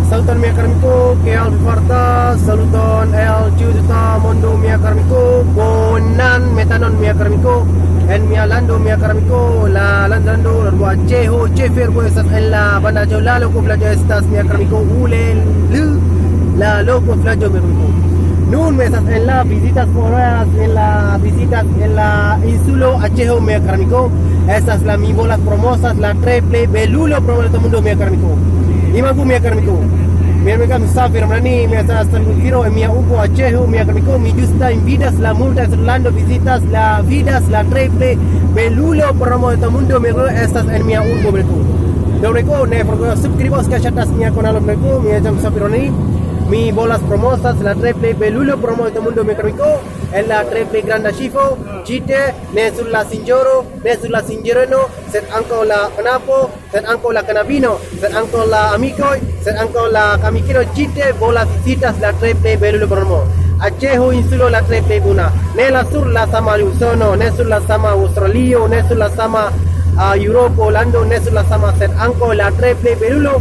saluton mia karmiko, che al farta, saluton el ciuta mondo mia karmiko, bonan metanon mia karmiko, en mia lando mia karmiko, la landando la cheho, chefer pues en la banda yo la loco flayo estas mia karmiko, ule la loco flayo mi karmiko. Nun me estás en las visitas foráneas, en las visitas en la insulo Achejo mia karmiko. Estas las mi bolas promosas, la triple belulo promo de todo mundo mia karmiko. Imagu mia karmiko. Mi amiga musafir mrani mi estás tranquilo en mia upo Achejo mia karmiko. Mi justa en vidas la multa Orlando visitas la vidas la triple belulo promo de todo mundo mia estas en mia upo mereko. Doreko ne por suscribos que chatas mia con alo mereko mi jam musafir mrani. Mi bolas promosas, la triple belulo promo de todo mundo me carmico, en la triple grande chifo, chite, ne sulla sinjoro, ne sulla sinjereno, set anco la canapo, set anco la canabino, set anco la amico, set anco la camikino, chite, bolas visitas, la triple belulo promo. Achejo insulo la triple buna, ne la sur la sama Lusono, ne sulla sama Australio, ne sulla sama Europa, Holando, ne sulla sama set anco la triple belulo.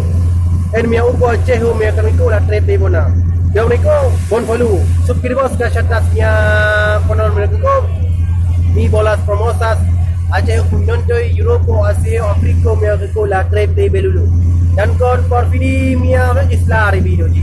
En mi upo Achejo mia karmiko la triple bona. Yo mereko bon follow. Suscribos ke chatas mia kanal mereko. Mi bolas promosas Achejo Kuminonto Europa Asia Afrika mia karmiko la triple belulu. Dan kon por video mia registrar video ji.